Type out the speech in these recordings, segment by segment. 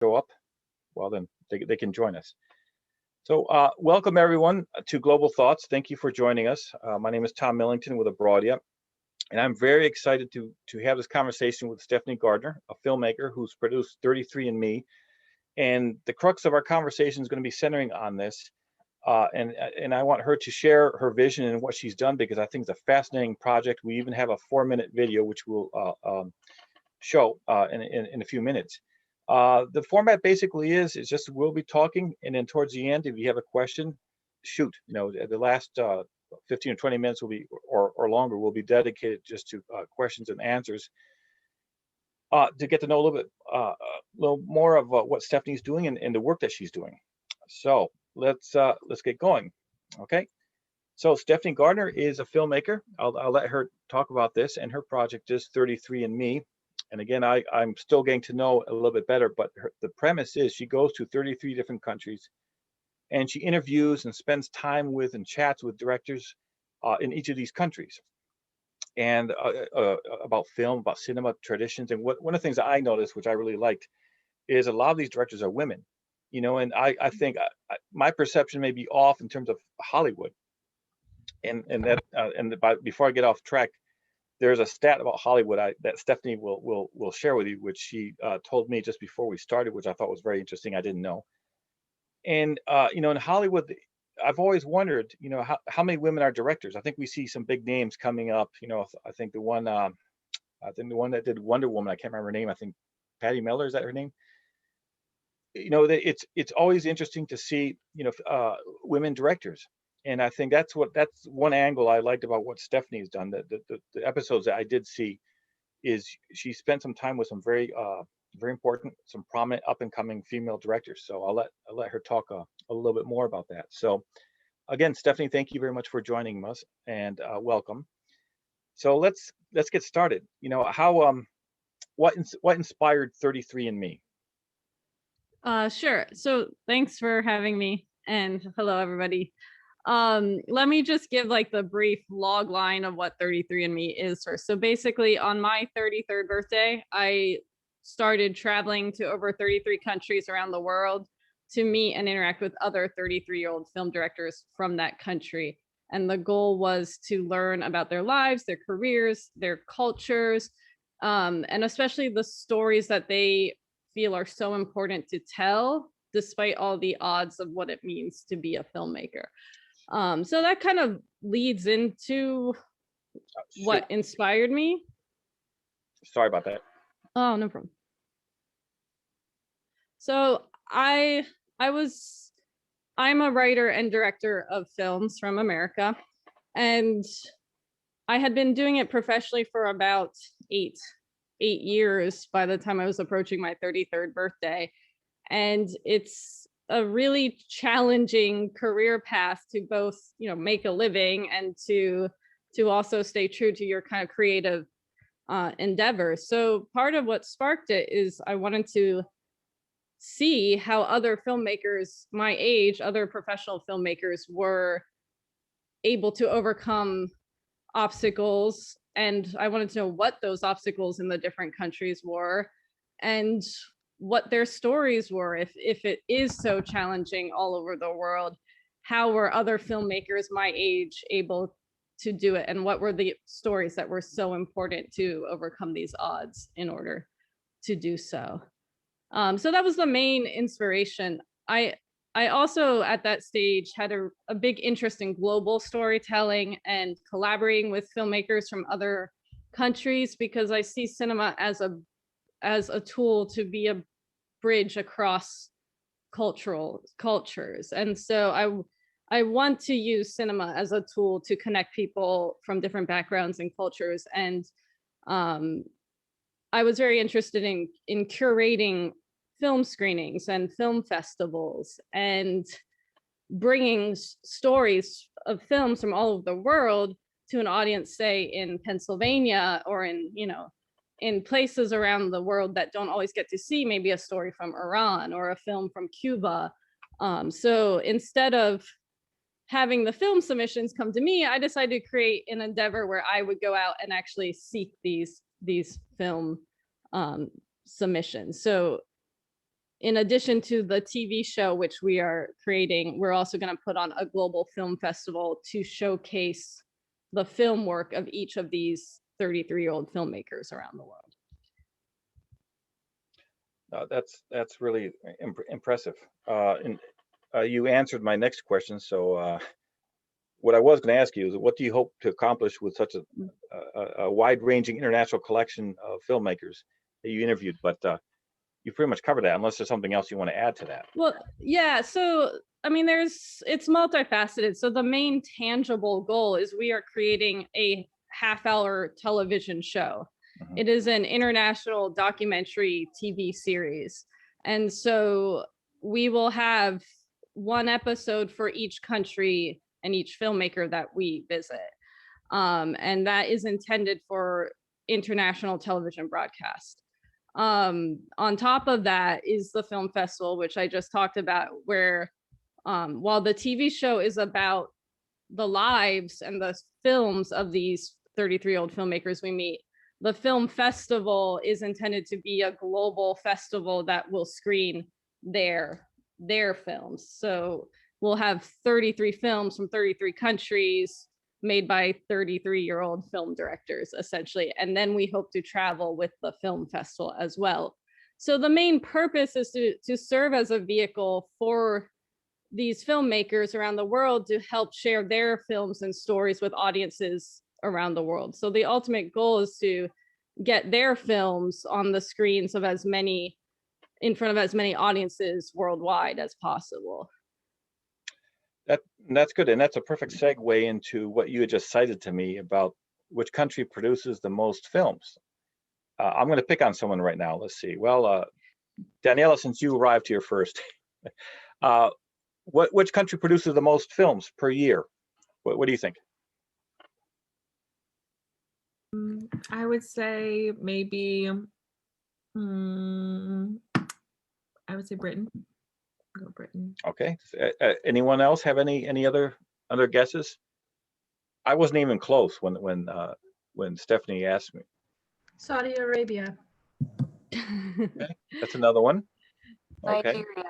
show up, well, then they can join us. So, welcome everyone to Global Thoughts. Thank you for joining us. My name is Tom Millington with Abroadia, and I'm very excited to have this conversation with Stephanie Gardner, a filmmaker who's produced 33 and Me. And the crux of our conversation is going to be centering on this. And I want her to share her vision and what she's done because I think it's a fascinating project. We even have a 4-minute video which we'll show in a few minutes. The format basically is just we'll be talking, and then towards the end, if you have a question, shoot. The last 15 or 20 minutes will be or longer will be dedicated just to questions and answers to get to know a little more of what Stephanie's doing and the work that she's doing. So let's get going. Okay. So Stephanie Gardner is a filmmaker. I'll let her talk about this, and her project is 33 and Me. And again, I'm still getting to know a little bit better, but the premise is she goes to 33 different countries and she interviews and spends time with and chats with directors in each of these countries and about film, about cinema traditions. And one of the things that I noticed, which I really liked, is a lot of these directors are women, and I think my perception may be off in terms of Hollywood. Before I get off track, there's a stat about Hollywood that Stephanie will share with you, which she told me just before we started, which I thought was very interesting. I didn't know. And in Hollywood, I've always wondered, how many women are directors. I think we see some big names coming up. I think the one that did Wonder Woman, I can't remember her name. I think Patty Miller, is that her name? It's always interesting to see women directors. And I think that's one angle I liked about what Stephanie's done. The episodes that I did see is she spent some time with some very important, some prominent up and coming female directors. So I'll let her talk a little bit more about that. So again, Stephanie, thank you very much for joining us and welcome. So let's get started. What inspired 33 and Me? Sure. So thanks for having me, and hello everybody. Let me just give like the brief log line of what 33 and Me is first. So basically on my 33rd birthday, I started traveling to over 33 countries around the world to meet and interact with other 33-year-old film directors from that country. And the goal was to learn about their lives, their careers, their cultures, and especially the stories that they feel are so important to tell, despite all the odds of what it means to be a filmmaker. So that kind of leads into what inspired me. Sorry about that. Oh, no problem. So I'm a writer and director of films from America, and I had been doing it professionally for about eight years by the time I was approaching my 33rd birthday. And it's a really challenging career path to both, make a living and to also stay true to your kind of creative endeavors. So part of what sparked it is I wanted to see how other filmmakers my age, other professional filmmakers, were able to overcome obstacles. And I wanted to know what those obstacles in the different countries were and what their stories were. If it is so challenging all over the world, how were other filmmakers my age able to do it? And what were the stories that were so important to overcome these odds in order to do so? So that was the main inspiration. I also at that stage had a big interest in global storytelling and collaborating with filmmakers from other countries, because I see cinema as a tool to be a bridge across cultures. And so I want to use cinema as a tool to connect people from different backgrounds and cultures. And I was very interested in curating film screenings and film festivals and bringing stories of films from all over the world to an audience, say in Pennsylvania or in places around the world that don't always get to see maybe a story from Iran or a film from Cuba. So instead of having the film submissions come to me, I decided to create an endeavor where I would go out and actually seek these film submissions. So in addition to the TV show, which we are creating, we're also going to put on a global film festival to showcase the film work of each of these 33-year-old filmmakers around the world. That's really impressive. And you answered my next question. So what I was going to ask you is, what do you hope to accomplish with such a wide-ranging international collection of filmmakers that you interviewed? But you pretty much covered that, unless there's something else you want to add to that. Well, yeah. So, I mean, it's multifaceted. So the main tangible goal is we are creating a half-hour television show. Mm-hmm. It is an international documentary TV series. And so we will have one episode for each country and each filmmaker that we visit. And that is intended for international television broadcast. On top of that is the film festival, which I just talked about, where while the TV show is about the lives and the films of these 33-year-old filmmakers we meet, the film festival is intended to be a global festival that will screen their films. So we'll have 33 films from 33 countries made by 33-year-old film directors, essentially. And then we hope to travel with the film festival as well. So the main purpose is to serve as a vehicle for these filmmakers around the world to help share their films and stories with audiences around the world. So the ultimate goal is to get their films on the screens of in front of as many audiences worldwide as possible. That's good, and that's a perfect segue into what you had just cited to me about which country produces the most films. I'm going to pick on someone right now. Let's see. Well, Daniela, since you arrived here first, which country produces the most films per year? What do you think? I would say maybe, I would say Britain. Go Britain. Okay. Anyone else have any other guesses? I wasn't even close when Stephanie asked me. Saudi Arabia. Okay. That's another one. Okay. Nigeria.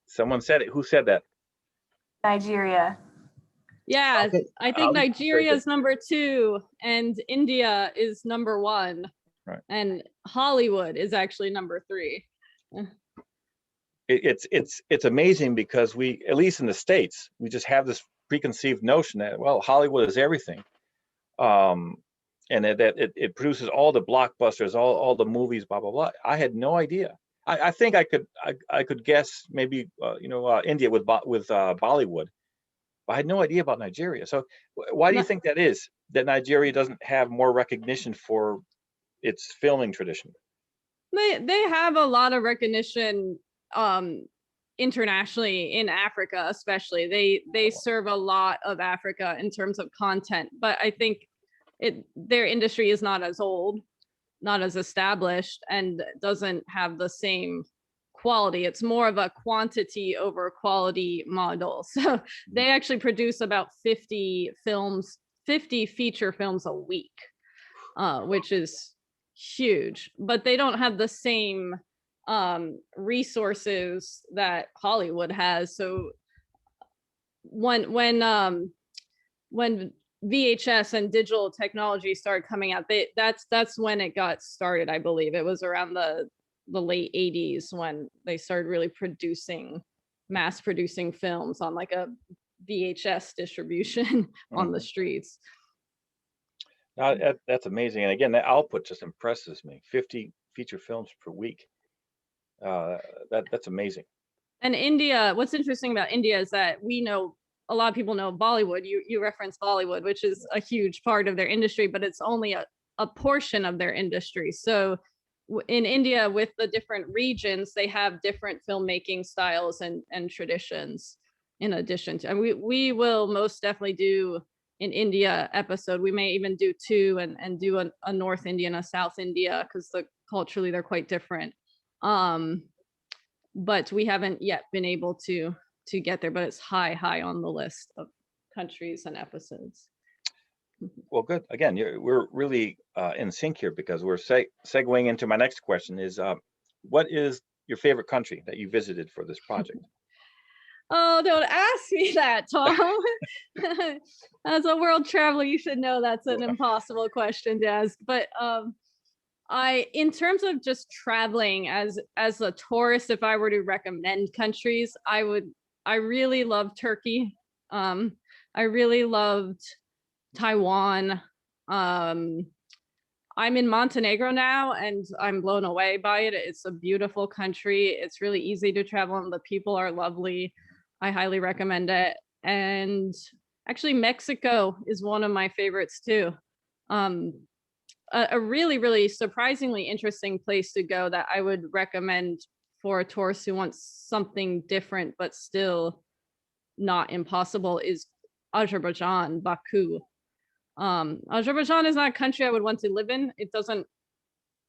Someone said it. Who said that? Nigeria. Yeah, okay. I think Nigeria is number 2 and India is number 1. Right. And Hollywood is actually number 3. It's amazing because we, at least in the States, we just have this preconceived notion that, well, Hollywood is everything. And that it produces all the blockbusters, all the movies, blah, blah, blah. I had no idea. I think I could guess maybe, India with Bollywood. But I had no idea about Nigeria. So why do you think that is, that Nigeria doesn't have more recognition for its filming tradition? They have a lot of recognition internationally, in Africa especially. They serve a lot of Africa in terms of content, but I think their industry is not as old, not as established, and doesn't have the same quality. It's more of a quantity over quality model. So they actually produce about 50 feature films a week, which is huge, but they don't have the same resources that Hollywood has. So when VHS and digital technology started coming out, that's when it got started. I believe it was around the late 80s when they started really mass producing films on like a VHS distribution on the streets. That's amazing. And again, that output just impresses me. 50 feature films per week. That's amazing. And India, what's interesting about India is that a lot of people know Bollywood. You reference Bollywood, which is a huge part of their industry, but it's only a portion of their industry. So in India, with the different regions, they have different filmmaking styles and traditions. In addition to, and we will most definitely do an India episode. We may even do 2 and do a North India and a South India, because culturally they're quite different. But we haven't yet been able to get there, but it's high on the list of countries and episodes. Well, good. Again, we're really in sync here, because we're segueing into my next question is, what is your favorite country that you visited for this project? Oh, don't ask me that, Tom. As a world traveler, you should know that's an impossible question to ask. But in terms of just traveling as a tourist, if I were to recommend countries, I really love Turkey. I really loved Taiwan. I'm in Montenegro now, and I'm blown away by it. It's a beautiful country. It's really easy to travel, and the people are lovely. I highly recommend it. And actually, Mexico is one of my favorites too. A really, really surprisingly interesting place to go that I would recommend for a tourist who wants something different but still not impossible is Azerbaijan, Baku. Azerbaijan is not a country I would want to live in. It doesn't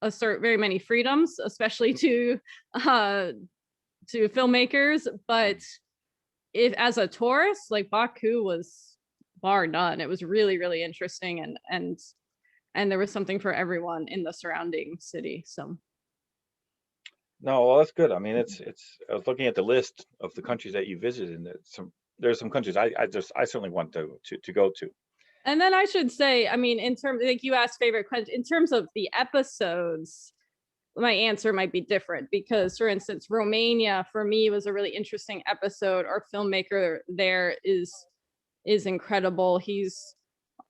assert very many freedoms, especially to filmmakers. But if as a tourist, like Baku was bar none. It was really, really interesting, and there was something for everyone in the surrounding city. So. No, well, that's good. I mean, it's. I was looking at the list of the countries that you visited, and there's some countries I certainly want to go to. And then I should say, I mean, in terms, like you asked favorite country, in terms of the episodes, my answer might be different because, for instance, Romania for me was a really interesting episode. Our filmmaker there is incredible. He's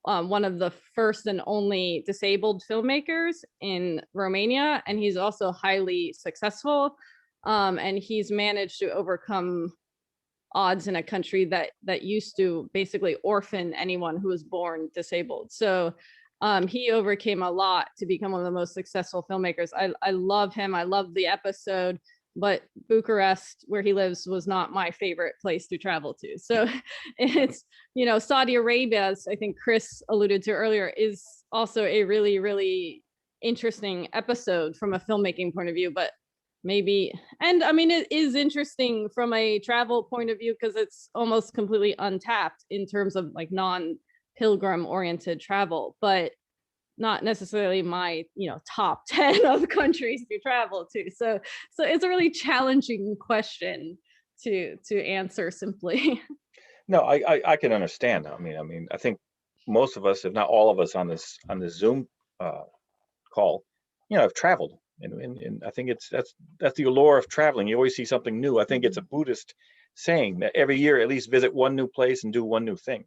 one of the first and only disabled filmmakers in Romania, and he's also highly successful. And he's managed to overcome odds in a country that used to basically orphan anyone who was born disabled. So he overcame a lot to become one of the most successful filmmakers. I love him. I love the episode, but Bucharest, where he lives, was not my favorite place to travel to. So it's, Saudi Arabia, as I think Chris alluded to earlier, is also a really, really interesting episode from a filmmaking point of view, but maybe, and I mean, it is interesting from a travel point of view because it's almost completely untapped in terms of like non-pilgrim oriented travel, but not necessarily my top 10 of countries to travel to. So it's a really challenging question to answer simply. No, I can understand. I mean, I think most of us, if not all of us on this Zoom call, have traveled. And I think that's the allure of traveling. You always see something new. I think it's a Buddhist saying that every year at least visit one new place and do one new thing,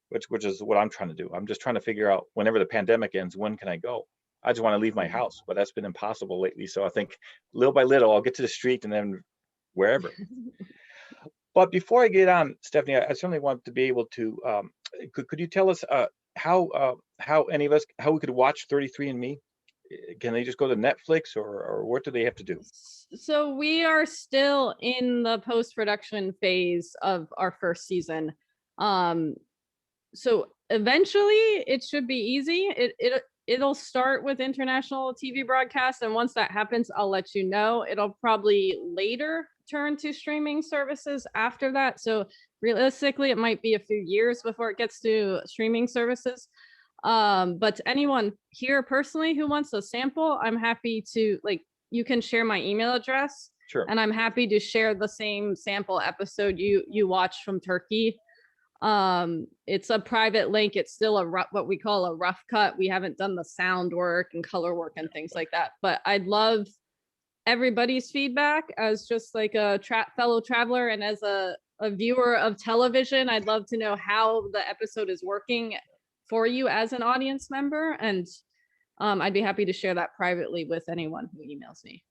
which is what I'm trying to do. I'm just trying to figure out whenever the pandemic ends, when can I go? I just want to leave my house, but that's been impossible lately. So I think little by little, I'll get to the street and then wherever. But before I get on, Stephanie, I certainly want to be able to. Could you tell us how any of us we could watch 33andMe? Can they just go to Netflix or what do they have to do? So we are still in the post-production phase of our first season. So eventually it should be easy. It'll start with international TV broadcast, and once that happens, I'll let you know. It'll probably later turn to streaming services after that. So realistically, it might be a few years before it gets to streaming services. But anyone here personally who wants a sample, I'm happy to, you can share my email address. Sure. And I'm happy to share the same sample episode you watched from Turkey. It's a private link. It's still what we call a rough cut. We haven't done the sound work and color work and things like that, but I'd love everybody's feedback as just like a fellow traveler and as a viewer of television. I'd love to know how the episode is working for you as an audience member, and I'd be happy to share that privately with anyone who emails me.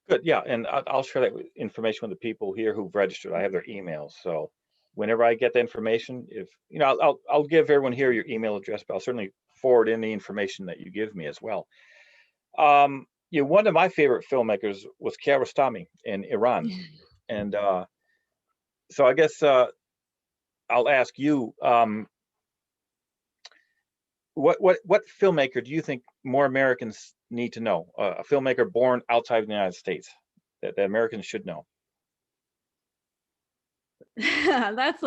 Good, yeah, and I'll share that information with the people here who've registered. I have their emails, so whenever I get the information, if I'll give everyone here your email address, but I'll certainly forward in the information that you give me as well. One of my favorite filmmakers was Kiarostami in Iran, and so I guess I'll ask you. What filmmaker do you think more Americans need to know? A filmmaker born outside of the United States that Americans should know? That's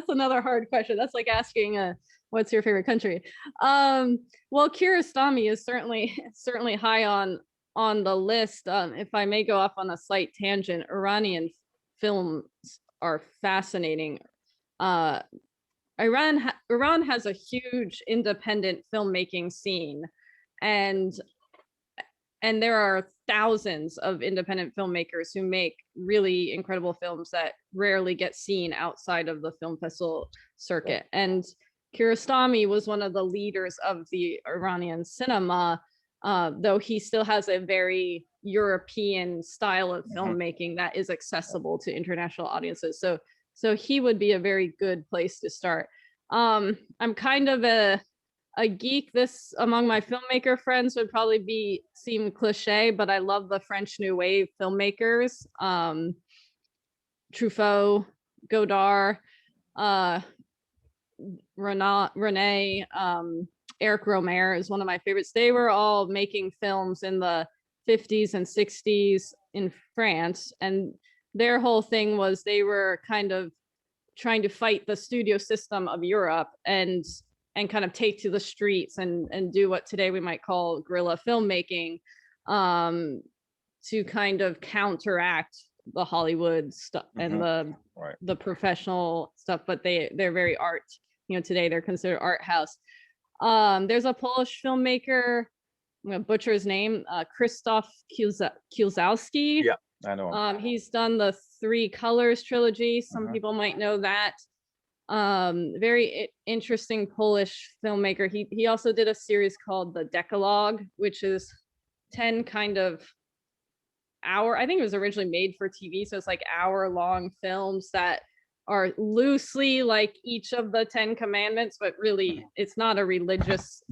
another hard question. That's like asking what's your favorite country? Well, Kiarostami is certainly high on on the list, if I may go off on a slight tangent, Iranian films are fascinating. Iran has a huge independent filmmaking scene, and there are thousands of independent filmmakers who make really incredible films that rarely get seen outside of the film festival circuit. And Kiarostami was one of the leaders of the Iranian cinema, though he still has a very European style of filmmaking that is accessible to international audiences. So he would be a very good place to start. I'm kind of a geek. This among my filmmaker friends would probably seem cliche, but I love the French New Wave filmmakers. Truffaut, Godard, Rene, Eric Romer is one of my favorites. They were all making films in the 50s and 60s in France, and their whole thing was they were kind of trying to fight the studio system of Europe and kind of take to the streets and do what today we might call guerrilla filmmaking, to kind of counteract the Hollywood stuff and the professional stuff. But they're very art. Today they're considered art house. There's a Polish filmmaker, I'm gonna butcher his name, Krzysztof Kielzowski. Yeah, I know him. He's done the Three Colors trilogy. Some people might know that. Very interesting Polish filmmaker. He also did a series called The Decalogue, which is 10 kind of I think it was originally made for TV, so it's like hour-long films that are loosely like each of the 10 commandments, but really it's not a religious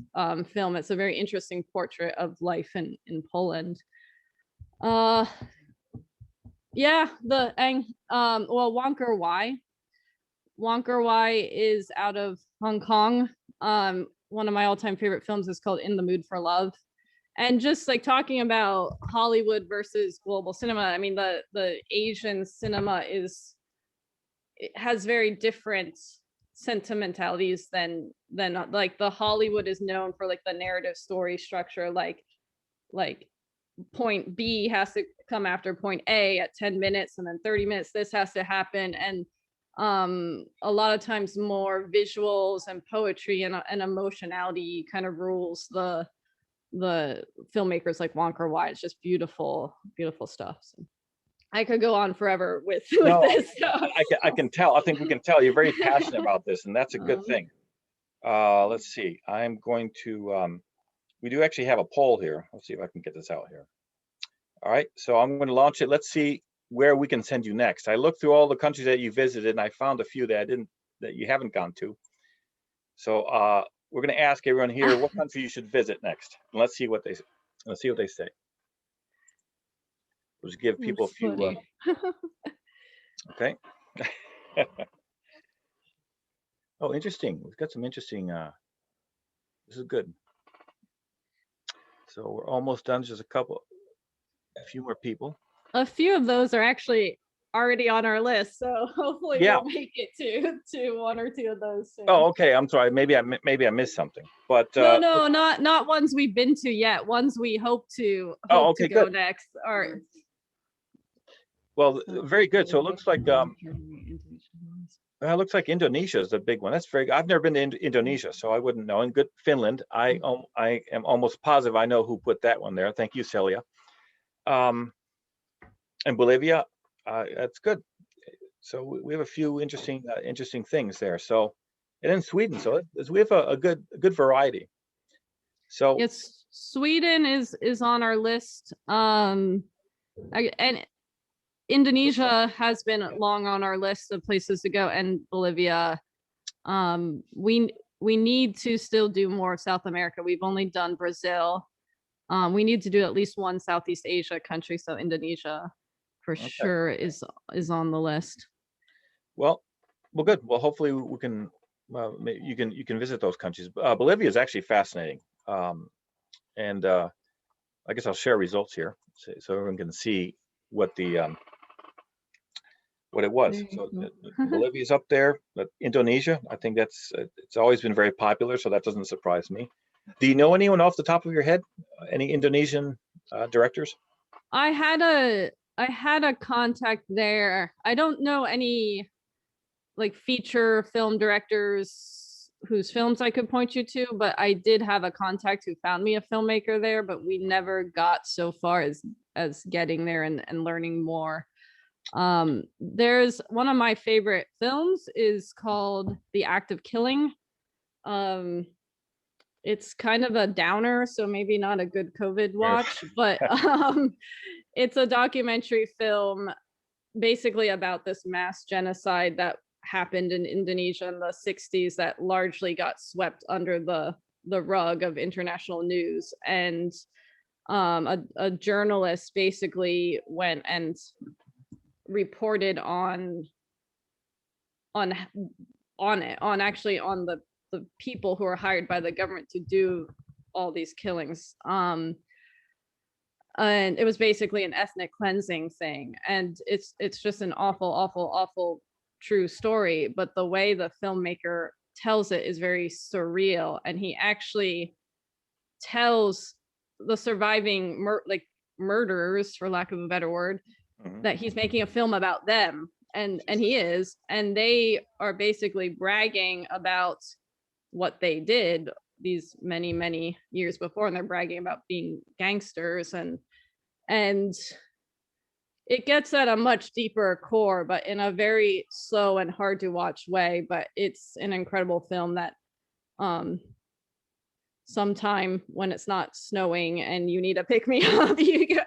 film. It's a very interesting portrait of life in Poland. Yeah, Wong Kar-wai. Wong Kar-wai is out of Hong Kong. One of my all-time favorite films is called In the Mood for Love. And just like talking about Hollywood versus global cinema, I mean, the Asian cinema has very different sentimentalities than like the Hollywood is known for like the narrative story structure, like point B has to come after point A at 10 minutes, and then 30 minutes this has to happen. And a lot of times more visuals and poetry and emotionality kind of rules the filmmakers like Wong Kar-wai. It's just beautiful stuff. So I could go on forever with this stuff. I can tell. I think we can tell you're very passionate about this, and that's a good thing. Let's see. I'm going to. We do actually have a poll here. Let's see if I can get this out here. All right, so I'm going to launch it. Let's see where we can send you next. I looked through all the countries that you visited, and I found a few that you haven't gone to. So we're going to ask everyone here what country you should visit next, and let's see what they say. We'll just give people a few. Okay. Oh, interesting. We've got some interesting. This is good. So we're almost done. Just a few more people. A few of those are actually already on our list, so hopefully we'll make it to one or two of those soon. Oh, okay. I'm sorry. Maybe I missed something. But no, not ones we've been to yet. Ones we hope to go good. Next. Well, very good. So it looks like Indonesia is a big one. That's very good. I've never been to Indonesia, so I wouldn't know. And good, Finland. I am almost positive I know who put that one there. Thank you, Celia. And Bolivia, that's good. So we have a few interesting things there. So, and then Sweden. So we have a good variety. So yes, Sweden is on our list. And Indonesia has been long on our list of places to go, and Bolivia. We need to still do more South America. We've only done Brazil. We need to do at least one Southeast Asia country, so Indonesia for sure is on the list. Well, good. Well, hopefully we can. You can visit those countries. Bolivia is actually fascinating, and I guess I'll share results here so everyone can see what it was. So Bolivia's up there, but Indonesia, I think it's always been very popular, so that doesn't surprise me. Do you know anyone off the top of your head? Any Indonesian directors? I had a contact there. I don't know any like feature film directors whose films I could point you to, but I did have a contact who found me a filmmaker there, but we never got so far as getting there and learning more. There's one of my favorite films is called The Act of Killing. It's kind of a downer, so maybe not a good COVID watch, but it's a documentary film basically about this mass genocide that happened in Indonesia in the 60s that largely got swept under the rug of international news. And a journalist basically went and reported on the people who are hired by the government to do all these killings. And it was basically an ethnic cleansing thing. And it's just an awful true story. But the way the filmmaker tells it is very surreal. And he actually tells the surviving murderers, for lack of a better word, that he's making a film about them. And he is. And they are basically bragging about what they did these many years before, and they're bragging about being gangsters, and it gets at a much deeper core, but in a very slow and hard to watch way. But it's an incredible film that sometime when it's not snowing and you need to pick me up, you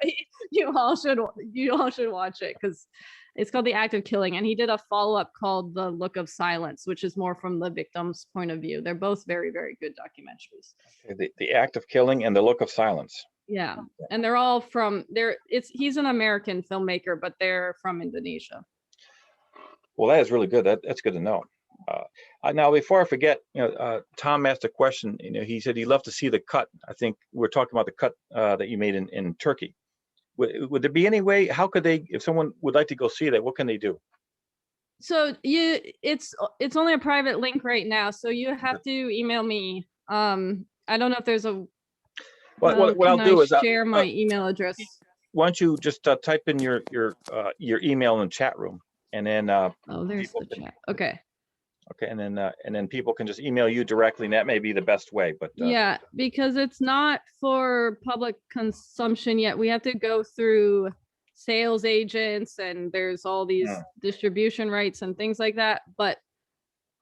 all should watch it, because it's called The Act of Killing. And he did a follow-up called The Look of Silence, which is more from the victim's point of view. They're both very good documentaries. Okay, the Act of Killing and The Look of Silence. Yeah, and they're all from there. He's an American filmmaker, but they're from Indonesia. Well, that is really good. That's good to know. Now, before I forget, Tom asked a question. He said he'd love to see the cut. I think we're talking about the cut that you made in Turkey. Would there be any way? How could they, if someone would like to go see that, what can they do? So it's only a private link right now, so you have to email me. I don't know if there's a. What I'll do is share my email address. Why don't you just type in your email in the chat room, and then there's the chat. Okay, and then people can just email you directly, and that may be the best way. But yeah, because it's not for public consumption yet. We have to go through sales agents, and there's all these distribution rights and things like that. But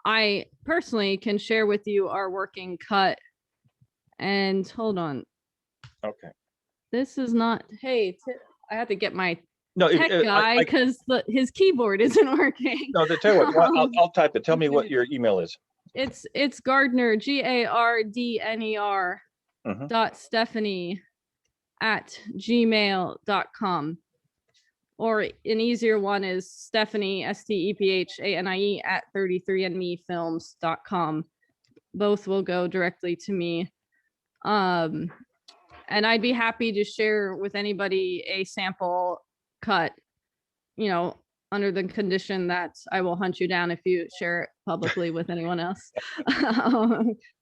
I personally can share with you our working cut. And hold on. Okay. This is not. Hey, I have to get my No, tech guy because his keyboard isn't working. No, tell you what, I'll type it. Tell me what your email is. It's Gardner, GARDNER .Stephanie @gmail.com, or an easier one is Stephanie STEPHANIE @33andmefilms.com. Both will go directly to me. And I'd be happy to share with anybody a sample cut, under the condition that I will hunt you down if you share it publicly with anyone else.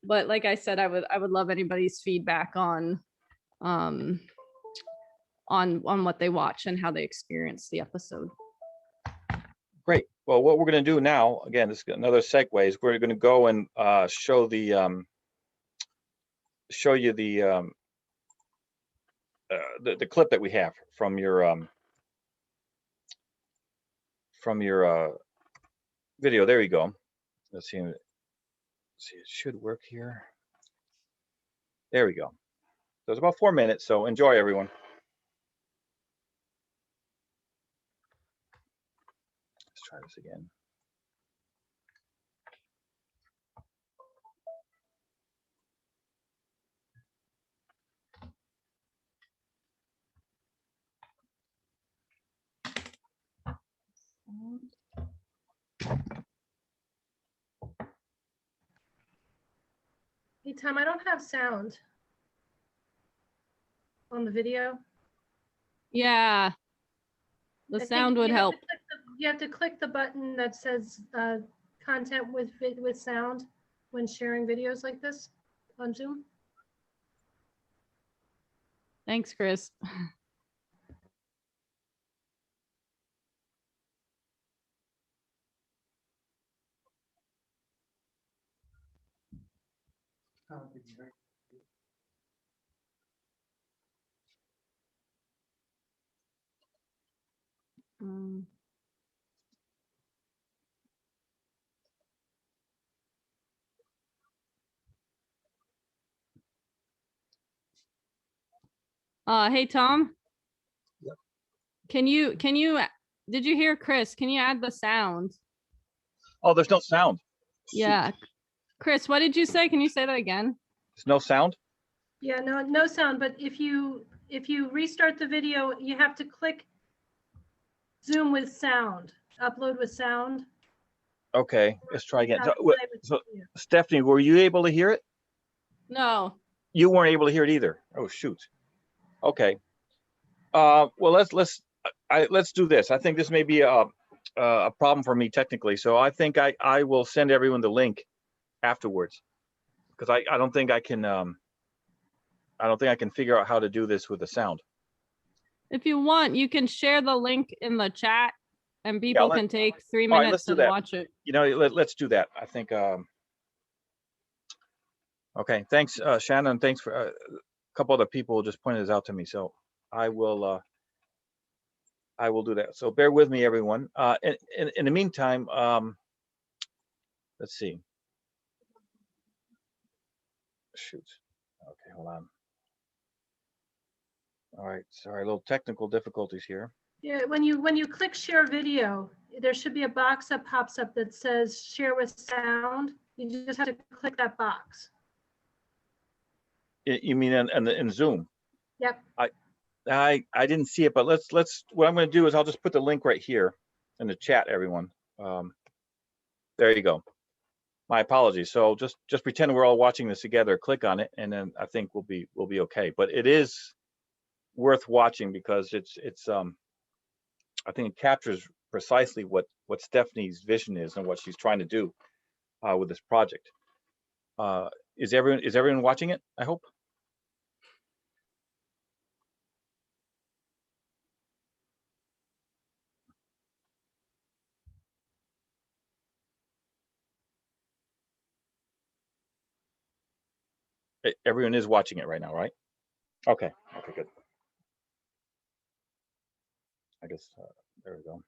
But like I said, I would love anybody's feedback on what they watch and how they experience the episode. Great. Well, what we're going to do now, again, this is another segue, is we're going to go and show you the clip that we have from your video. There you go. Let's see. It should work here. There we go. So it's about 4 minutes. So enjoy, everyone. Let's try this again. Hey, Tom, I don't have sound on the video. Yeah, the sound would help. You have to click the button that says content with sound when sharing videos like this on Zoom. Thanks, Chris. Um, hey Tom. Yep. Can you did you hear Chris? Can you add the sound? Oh, there's no sound. Shoot. Yeah. Chris, what did you say? Can you say that again? There's no sound? Yeah, no sound, but if you restart the video, you have to click Zoom with sound, upload with sound. Okay, let's try again. So, Play with so video. Stephanie, were you able to hear it? No. You weren't able to hear it either. Oh, shoot. Okay. Well, let's do this. I think this may be a problem for me technically. So I think I will send everyone the link afterwards, because I don't think I can figure out how to do this with the sound. If you want, you can share the link in the chat and Yeah, people can take 3 all right, minutes let's do and that. watch it. You know, let's do that. I think. Okay. Thanks, Shannon. Thanks for a couple other people just pointed this out to me. So I will do that. So bear with me, everyone. In the meantime, let's see. Shoot. Okay, hold on. All right. Sorry, a little technical difficulties here. Yeah, when you click share video, there should be a box that pops up that says share with sound. You just have to click that box. You mean in Zoom? Yep. I didn't see it, but let's what I'm going to do is I'll just put the link right here in the chat, everyone. There you go. My apologies. So just pretend we're all watching this together. Click on it, and then I think we'll be okay. But it is worth watching because it's I think it captures precisely what Stephanie's vision is and what she's trying to do with this project. Is everyone watching it? I hope. Everyone is watching it right now, right? Okay. Okay, good. I guess there we go.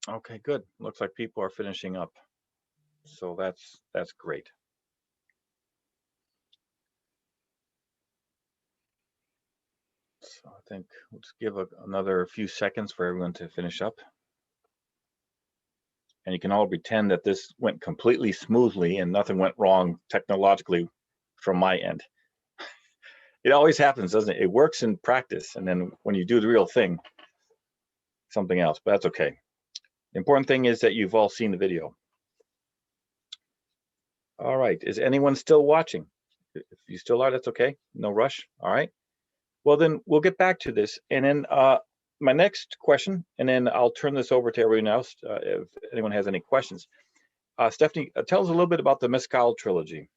Okay, good. Looks like people are finishing up. So that's great. So I think we'll just give another few seconds for everyone to finish up. And you can all pretend that this went completely smoothly and nothing went wrong technologically from my end. It always happens, doesn't it? It works in practice, and then when you do the real thing, something else, but that's okay. The important thing is that you've all seen the video. All right, is anyone still watching? If you still are, that's okay, no rush, all right? Well, then we'll get back to this, and then my next question, and then I'll turn this over to everyone else if anyone has any questions. Stephanie, tell us a little bit about the Mezcal trilogy.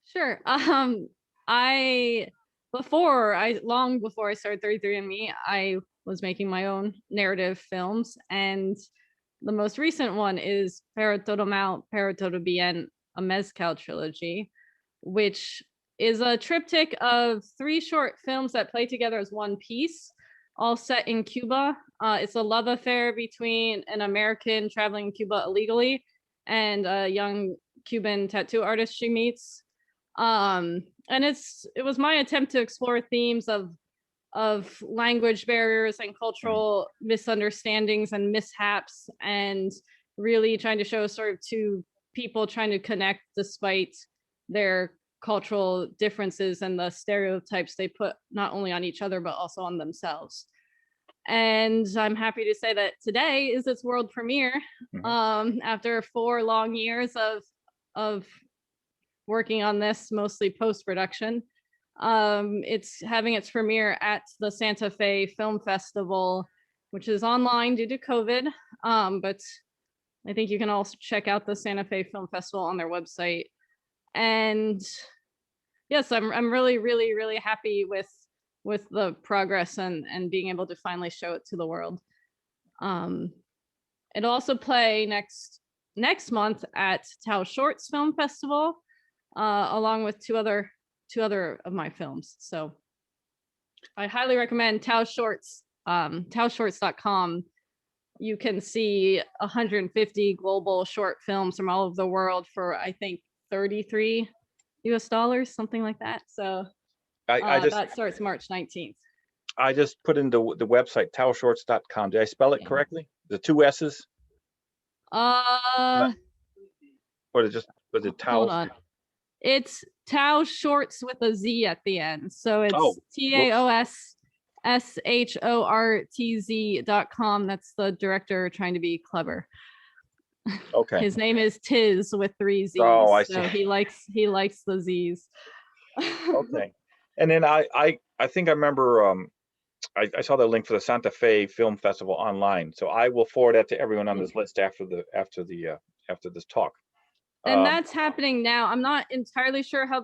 Sure. Long before I started 33andMe, I was making my own narrative films, and the most recent one is Para Todo Mal, Para Todo Bien, a Mezcal trilogy, which is a triptych of 3 short films that play together as one piece, all set in Cuba. It's a love affair between an American traveling in Cuba illegally and a young Cuban tattoo artist she meets. And it was my attempt to explore themes of language barriers and cultural misunderstandings and mishaps, and really trying to show sort of 2 people trying to connect despite their cultural differences and the stereotypes they put not only on each other but also on themselves. And I'm happy to say that today is its world premiere. After 4 long years of working on this, mostly post-production. It's having its premiere at the Santa Fe Film Festival, which is online due to COVID, but I think you can also check out the Santa Fe Film Festival on their website. And yes, I'm really, really, really happy with the progress and being able to finally show it to the world. It'll also play next month at Tau Shorts Film Festival, along with two other of my films. So I highly recommend Tau Shorts, taushorts.com. You can see 150 global short films from all over the world for, I think, $33 US, something like that. So that starts March 19th. I just put in the website, taushorts.com. Did I spell it correctly? The 2 S's? Or was it Tau? Hold on. It's Tau Shorts with a Z at the end. So it's TAOSSHORTZ.com. That's the director trying to be clever. Okay. His name is Tiz with 3 Z's. Oh, I see. So he likes the Z's. Okay. And then I think I remember I saw the link for the Santa Fe Film Festival online. So I will forward that to everyone on this list after this talk. And that's happening now. I'm not entirely sure how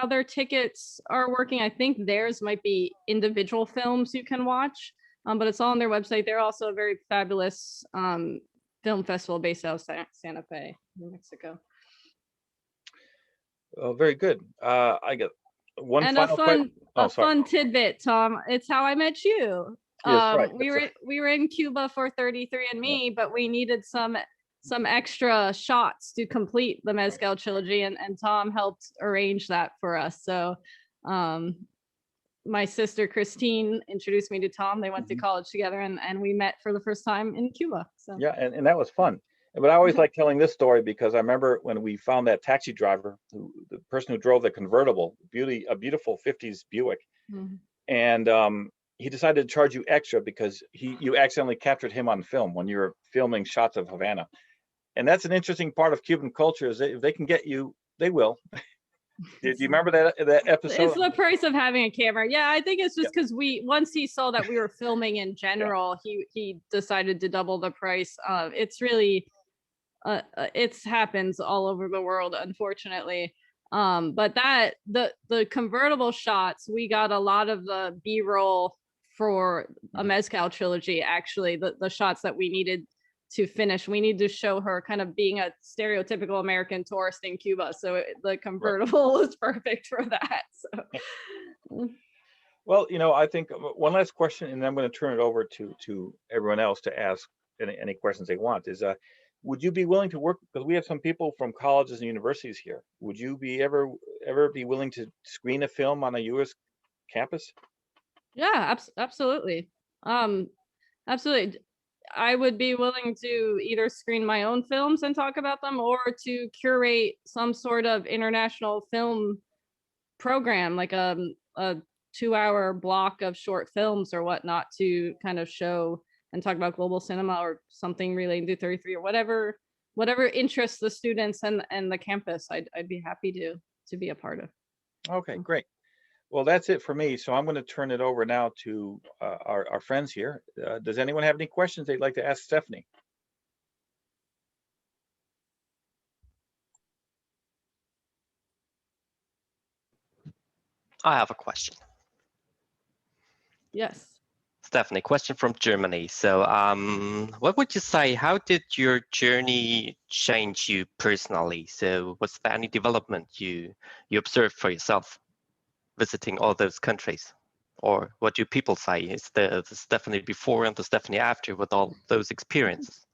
their tickets are working. I think theirs might be individual films you can watch, but it's all on their website. They're also a very fabulous film festival based out of Santa Fe, New Mexico. Oh, very good. I got one and final question. Fun tidbit, Tom. It's how I met you. Yes, right. We were in Cuba for 33andMe, but we needed some extra shots to complete the Mezcal trilogy, and Tom helped arrange that for us. So my sister Christine introduced me to Tom. They went to college together, and we met for the first time in Cuba. So Yeah, and that was fun. But I always like telling this story because I remember when we found that taxi driver, the person who drove the convertible, a beautiful 50s Buick, and he decided to charge you extra because you accidentally captured him on film when you were filming shots of Havana. And that's an interesting part of Cuban culture is if they can get you, they will. Do you remember that episode? It's the price of having a camera. Yeah, I think it's just because once he saw that we were filming in general, he decided to double the price. It's really it happens all over the world, unfortunately. But the convertible shots, we got a lot of the B-roll for a Mezcal trilogy. Actually, the shots that we needed to finish, we need to show her kind of being a stereotypical American tourist in Cuba. So the convertible was perfect for that. So. Well, I think one last question, and then I'm going to turn it over to everyone else to ask any questions they want. Is would you be willing to work? Because we have some people from colleges and universities here. Would you be ever be willing to screen a film on a U.S. campus? Yeah, absolutely. Absolutely. I would be willing to either screen my own films and talk about them, or to curate some sort of international film program, like a 2-hour block of short films or whatnot, to kind of show and talk about global cinema or something relating to 33 or whatever interests the students and the campus. I'd be happy to be a part of. Okay, great. Well, that's it for me. So I'm going to turn it over now to our friends here. Does anyone have any questions they'd like to ask Stephanie? I have a question. Yes. Stephanie, question from Germany. So what would you say, how did your journey change you personally? So was there any development you observed for yourself visiting all those countries? Or what do people say? Is the Stephanie before and the Stephanie after with all those experiences?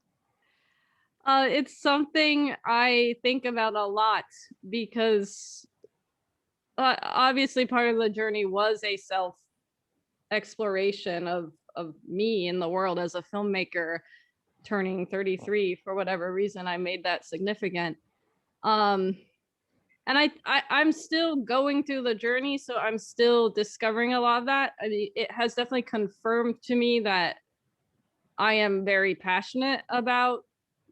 It's something I think about a lot, because obviously part of the journey was a self exploration of me in the world as a filmmaker turning 33. For whatever reason, I made that significant. And I'm still going through the journey, so I'm still discovering a lot of that. I mean, it has definitely confirmed to me that I am very passionate about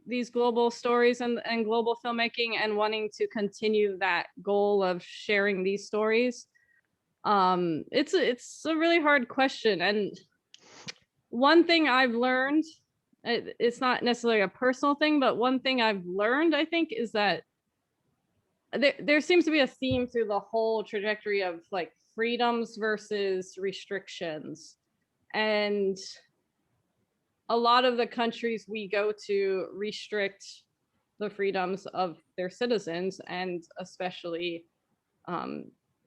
these global stories and global filmmaking, and wanting to continue that goal of sharing these stories. It's a really hard question, and one thing I've learned, it's not necessarily a personal thing, but one thing I've learned, I think, is that there seems to be a theme through the whole trajectory of like freedoms versus restrictions. And a lot of the countries we go to restrict the freedoms of their citizens, and especially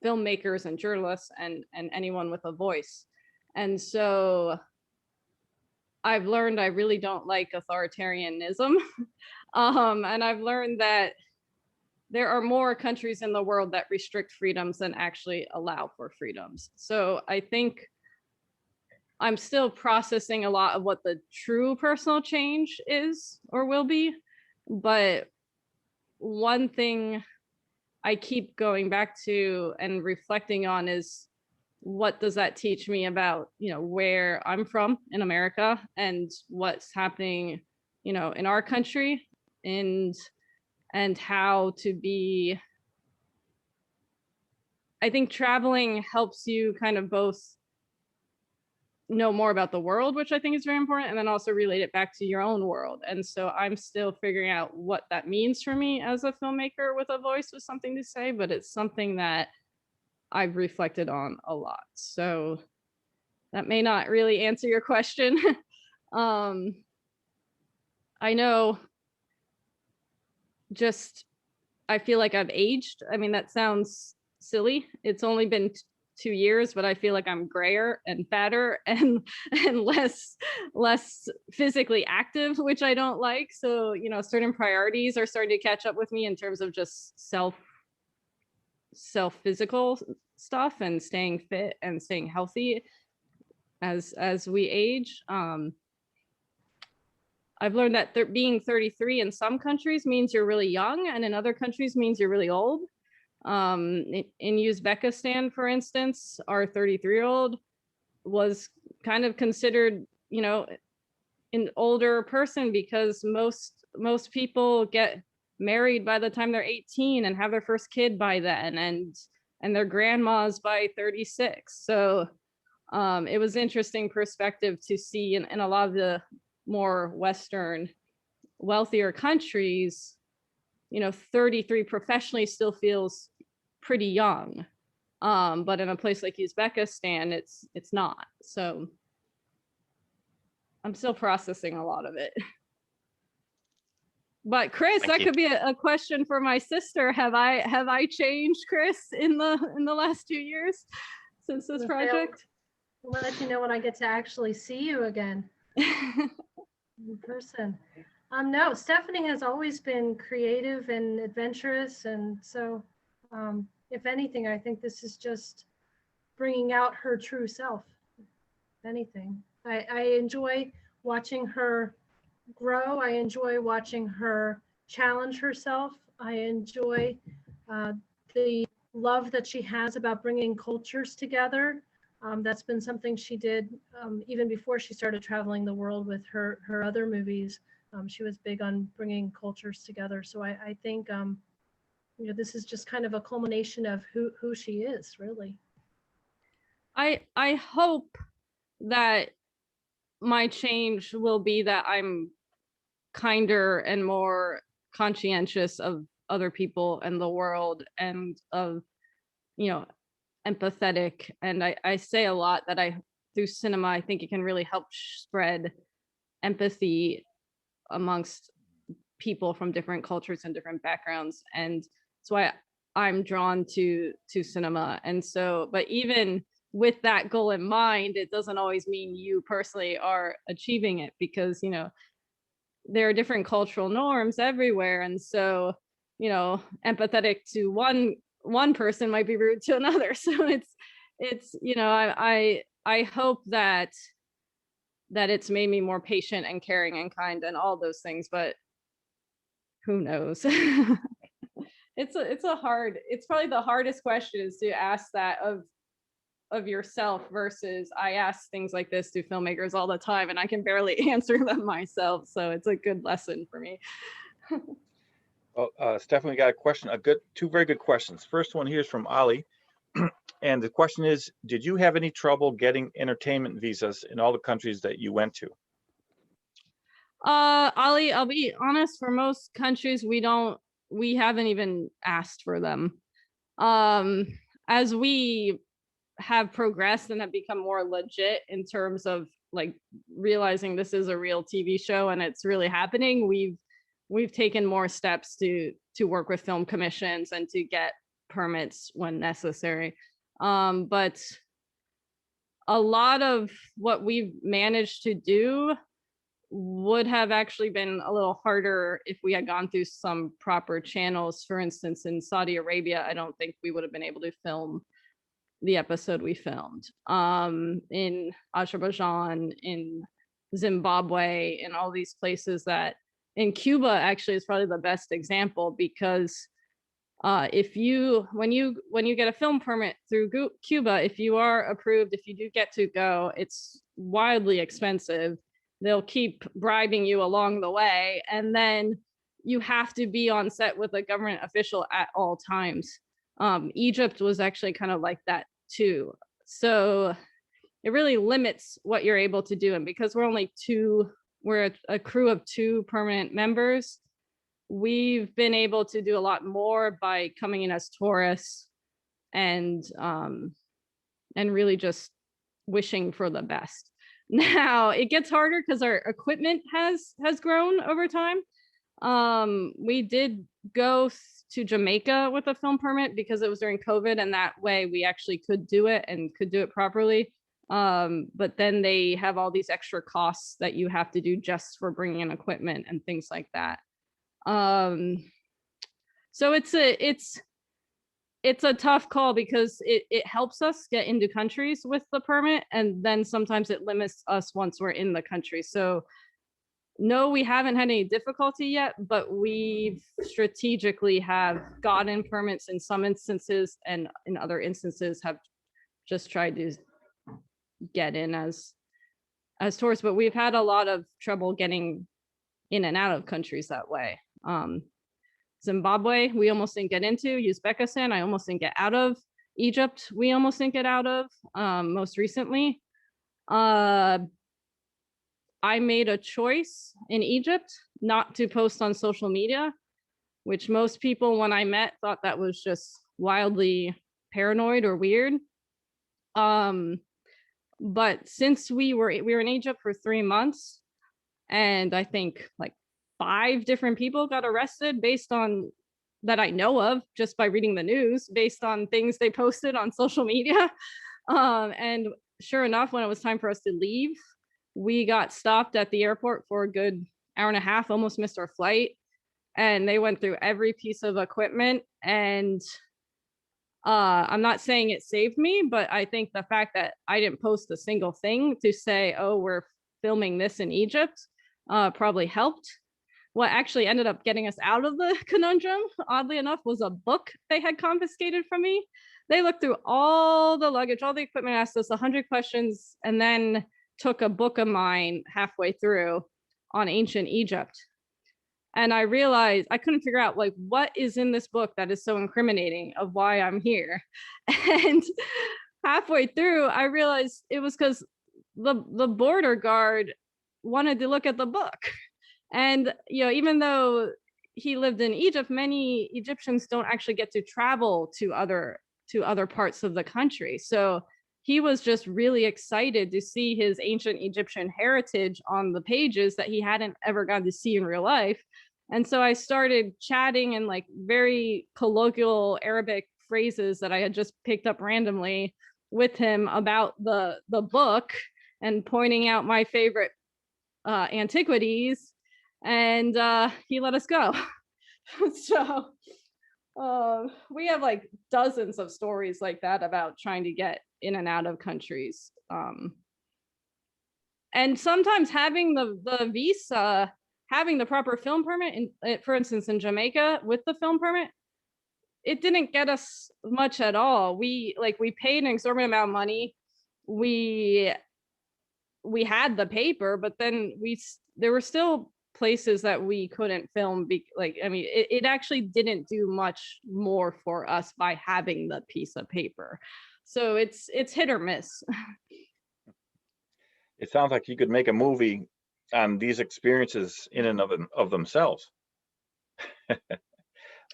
filmmakers and journalists and anyone with a voice. And so I've learned I really don't like authoritarianism. And I've learned that there are more countries in the world that restrict freedoms than actually allow for freedoms. So I think I'm still processing a lot of what the true personal change is or will be. But one thing I keep going back to and reflecting on is, what does that teach me about, where I'm from in America and what's happening, in our country, and how to be. I think traveling helps you kind of both know more about the world, which I think is very important, and then also relate it back to your own world. And so I'm still figuring out what that means for me as a filmmaker with a voice with something to say, but it's something that I've reflected on a lot. So that may not really answer your question. I know, I feel like I've aged. I mean, that sounds silly. It's only been 2 years, but I feel like I'm grayer and fatter and less physically active, which I don't like. So, certain priorities are starting to catch up with me in terms of just self physical stuff and staying fit and staying healthy as we age. I've learned that being 33 in some countries means you're really young, and in other countries means you're really old. In Uzbekistan, for instance, our 33-year-old was kind of considered, you know, an older person because most people get married by the time they're 18 and have their first kid by then, and their grandmas by 36. So it was interesting perspective to see in a lot of the more Western, wealthier countries, you know, 33 professionally still feels pretty young. But in a place like Uzbekistan, it's not. So I'm still processing a lot of it. But Chris, Thank that you. could be a question for my sister. Have I changed, Chris, in the last 2 years since this Well, project? I'll let you know when I get to actually see you again in person. No, Stephanie has always been creative and adventurous, and so if anything, I think this is just bringing out her true self. If anything, I enjoy watching her grow. I enjoy watching her challenge herself. I enjoy the love that she has about bringing cultures together. That's been something she did even before she started traveling the world with her other movies. She was big on bringing cultures together. So I think you know, this is just kind of a culmination of who she is, really. I hope that my change will be that I'm kinder and more conscientious of other people and the world, and of, you know, empathetic. And I say a lot that through cinema, I think it can really help spread empathy amongst people from different cultures and different backgrounds. And that's why I'm drawn to cinema. And so, but even with that goal in mind, it doesn't always mean you personally are achieving it, because, you know, there are different cultural norms everywhere. And so, you know, empathetic to one person might be rude to another. So it's, you know, I hope that it's made me more patient and caring and kind and all those things, but who knows? It's probably the hardest question is to ask that of yourself, versus I ask things like this to filmmakers all the time and I can barely answer them myself. So it's a good lesson for me. Well, Stephanie, we got a question, two very good questions. First one here is from Ali. And the question is, did you have any trouble getting entertainment visas in all the countries that you went to? Ali, I'll be honest, for most countries, we haven't even asked for them. As we have progressed and have become more legit in terms of like realizing this is a real TV show and it's really happening, we've taken more steps to work with film commissions and to get permits when necessary. But a lot of what we've managed to do would have actually been a little harder if we had gone through some proper channels. For instance, in Saudi Arabia, I don't think we would have been able to film the episode we filmed. In Azerbaijan, in Zimbabwe, in all these places that, in Cuba actually is probably the best example, because when you get a film permit through Cuba, if you are approved, if you do get to go, it's wildly expensive. They'll keep bribing you along the way, and then you have to be on set with a government official at all times. Egypt was actually kind of like that too. So it really limits what you're able to do. And because we're a crew of 2 permanent members, we've been able to do a lot more by coming in as tourists and really just wishing for the best. Now it gets harder because our equipment has grown over time. We did go to Jamaica with a film permit because it was during COVID, and that way we actually could do it and could do it properly. But then they have all these extra costs that you have to do just for bringing in equipment and things like that. So it's it's a tough call because it helps us get into countries with the permit, and then sometimes it limits us once we're in the country. So no, we haven't had any difficulty yet, but we strategically have gotten permits in some instances, and in other instances have just tried to get in as tourists. But we've had a lot of trouble getting in and out of countries that way. Zimbabwe, we almost didn't get into. Uzbekistan, I almost didn't get out of. Egypt, we almost didn't get out of. Most recently, I made a choice in Egypt not to post on social media, which most people when I met thought that was just wildly paranoid or weird. But since we were in Egypt for 3 months, and I think like 5 different people got arrested based on that I know of, just by reading the news, based on things they posted on social media. And sure enough, when it was time for us to leave, we got stopped at the airport for a good hour and a half, almost missed our flight. And they went through every piece of equipment. And I'm not saying it saved me, but I think the fact that I didn't post a single thing to say, oh, we're filming this in Egypt, probably helped. What actually ended up getting us out of the conundrum, oddly enough, was a book they had confiscated from me. They looked through all the luggage, all the equipment, asked us 100 questions, and then took a book of mine halfway through on ancient Egypt. And I realized I couldn't figure out like what is in this book that is so incriminating of why I'm here. And halfway through, I realized it was because the border guard wanted to look at the book. And, you know, even though he lived in Egypt, many Egyptians don't actually get to travel to other parts of the country. So he was just really excited to see his ancient Egyptian heritage on the pages that he hadn't ever gotten to see in real life. And so I started chatting in like very colloquial Arabic phrases that I had just picked up randomly with him about the book, and pointing out my favorite antiquities. And he let us go. So we have like dozens of stories like that about trying to get in and out of countries. And sometimes having the visa, having the proper film permit, for instance, in Jamaica with the film permit, it didn't get us much at all. We paid an exorbitant amount of money. We had the paper, but then there were still places that we couldn't film. It actually didn't do much more for us by having the piece of paper. So it's hit or miss. It sounds like you could make a movie on these experiences in and of themselves.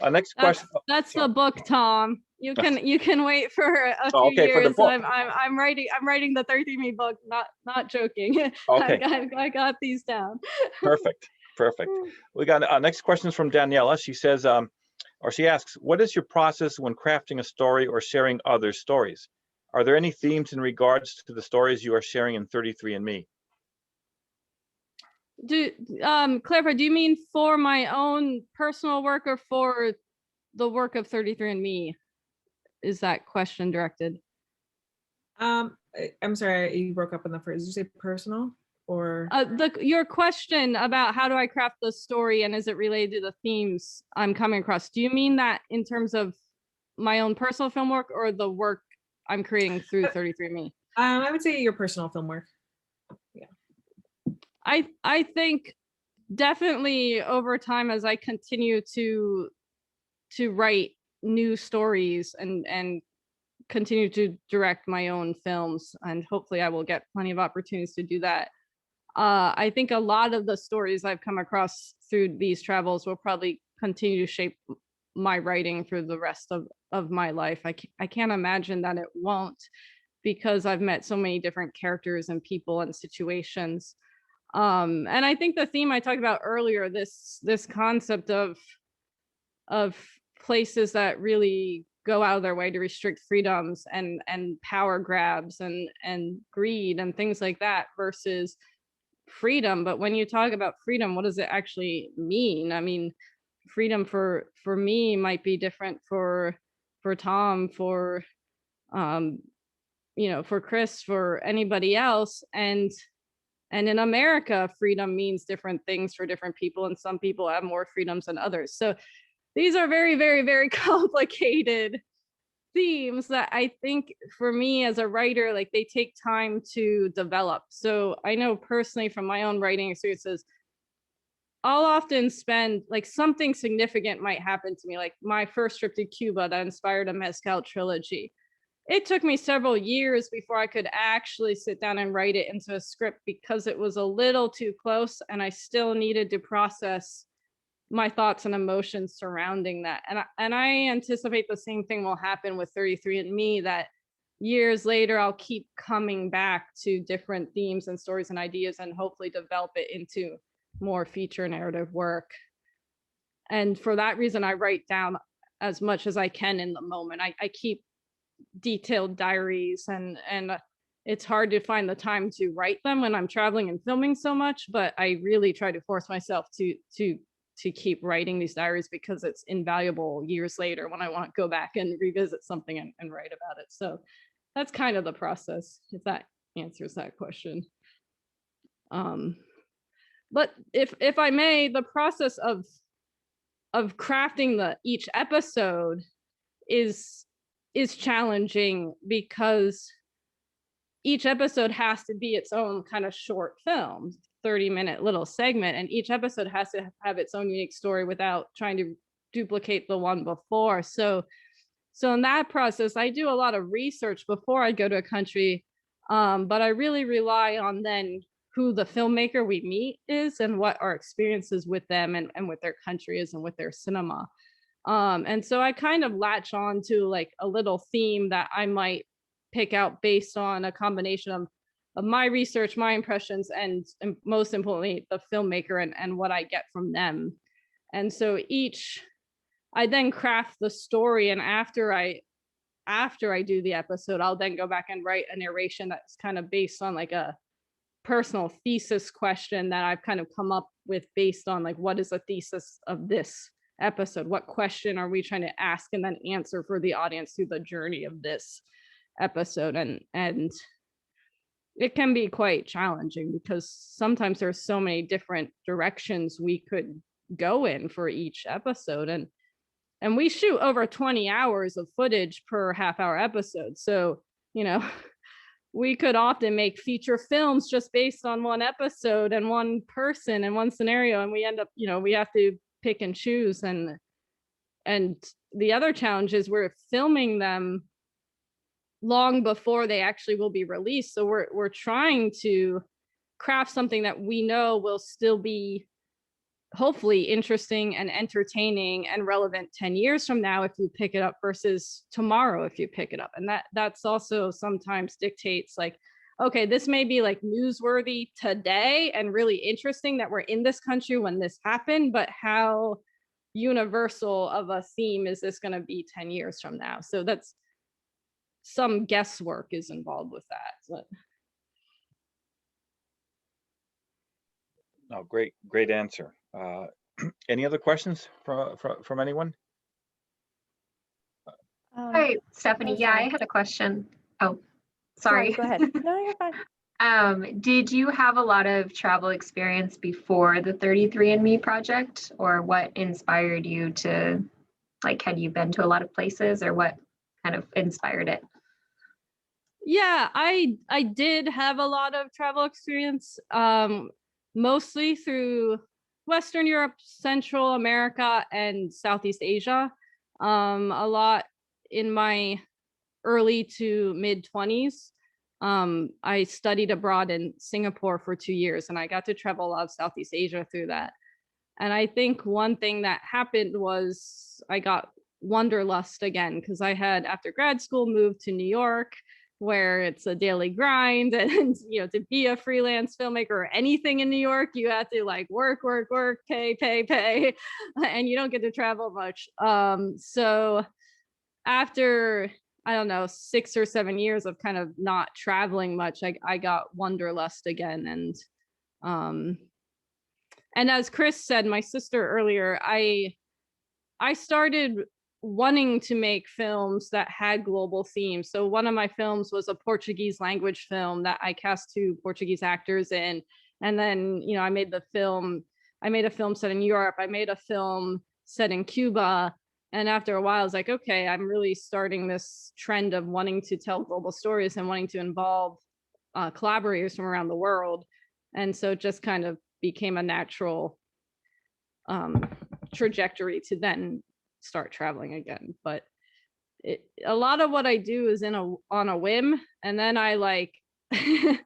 Next question. That's the book, Tom. You can wait for a few okay, years. for the book. I'm writing the 33 book. Not joking. Okay. I got these down. Perfect. We got next question is from Daniela. She says, or she asks, what is your process when crafting a story or sharing other stories? Are there any themes in regards to the stories you are sharing in 33andMe? Clarify, do you mean for my own personal work or for the work of 33andMe? Is that question directed? I'm sorry, you broke up on the first. Did you say personal or? Your question about how do I craft the story and is it related to the themes I'm coming across? Do you mean that in terms of my own personal film work or the work I'm creating through 33andMe? I would say your personal film work. Yeah. I think definitely over time, as I continue to write new stories and continue to direct my own films, and hopefully I will get plenty of opportunities to do that. I think a lot of the stories I've come across through these travels will probably continue to shape my writing through the rest of my life. I can't imagine that it won't, because I've met so many different characters and people and situations. And I think the theme I talked about earlier, this concept of places that really go out of their way to restrict freedoms and power grabs and greed and things like that versus freedom. But when you talk about freedom, what does it actually mean? I mean, freedom for me might be different for Tom, for for Chris, for anybody else. And in America, freedom means different things for different people, and some people have more freedoms than others. So these are very, very, very complicated themes that I think for me as a writer, like, they take time to develop. So I know personally from my own writing experiences, I'll often spend, like, something significant might happen to me, like my first trip to Cuba that inspired a Mezcal trilogy. It took me several years before I could actually sit down and write it into a script, because it was a little too close and I still needed to process my thoughts and emotions surrounding that. And I anticipate the same thing will happen with 33andMe, that years later I'll keep coming back to different themes and stories and ideas, and hopefully develop it into more feature narrative work. And for that reason, I write down as much as I can in the moment. I keep detailed diaries, and it's hard to find the time to write them when I'm traveling and filming so much, but I really try to force myself to keep writing these diaries, because it's invaluable years later when I want to go back and revisit something and write about it. So that's kind of the process, if that answers that question. But if I may, the process of crafting each episode is challenging, because each episode has to be its own kind of short film, 30-minute little segment, and each episode has to have its own unique story without trying to duplicate the one before. So in that process, I do a lot of research before I go to a country, but I really rely on then who the filmmaker we meet is, and what our experiences with them and with their country is, and with their cinema. And so I kind of latch on to, like, a little theme that I might pick out based on a combination of my research, my impressions, and most importantly, the filmmaker and what I get from them. And so I then craft the story, and after I do the episode, I'll then go back and write a narration that's kind of based on, like, a personal thesis question that I've kind of come up with based on, like, what is the thesis of this episode? What question are we trying to ask and then answer for the audience through the journey of this episode? And it can be quite challenging, because sometimes there's so many different directions we could go in for each episode, and we shoot over 20 hours of footage per half-hour episode. So we could often make feature films just based on one episode and one person and one scenario, and we end up, we have to pick and choose. And the other challenge is we're filming them long before they actually will be released. So we're trying to craft something that we know will still be hopefully interesting and entertaining and relevant 10 years from now if you pick it up, versus tomorrow if you pick it up. And that's also sometimes dictates, like, okay, this may be, like, newsworthy today and really interesting that we're in this country when this happened, but how universal of a theme is this going to be 10 years from now? So that's some guesswork is involved with that. But Oh, great answer. Any other questions from anyone? Hi, Stephanie. Yeah, I had a question. Oh, sorry. Go ahead. No, you're fine. Did you have a lot of travel experience before the 33andMe project, or what inspired you to, like, had you been to a lot of places, or what kind of inspired it? Yeah, I did have a lot of travel experience, mostly through Western Europe, Central America, and Southeast Asia. A lot in my early to mid 20s. I studied abroad in Singapore for 2 years, and I got to travel a lot of Southeast Asia through that. And I think one thing that happened was I got wanderlust again, because I had, after grad school, moved to New York, where it's a daily grind, and to be a freelance filmmaker or anything in New York, you have to, like, work, pay, and you don't get to travel much. So after, I don't know, 6 or 7 years of kind of not traveling much, I got wanderlust again. And as Chris said, my sister earlier, I started wanting to make films that had global themes. So one of my films was a Portuguese language film that I cast 2 Portuguese actors in. And then, you know, I made a film set in Europe. I made a film set in Cuba. And after a while, I was like, okay, I'm really starting this trend of wanting to tell global stories and wanting to involve collaborators from around the world. And so it just kind of became a natural trajectory to then start traveling again. But a lot of what I do is on a whim, and then I like and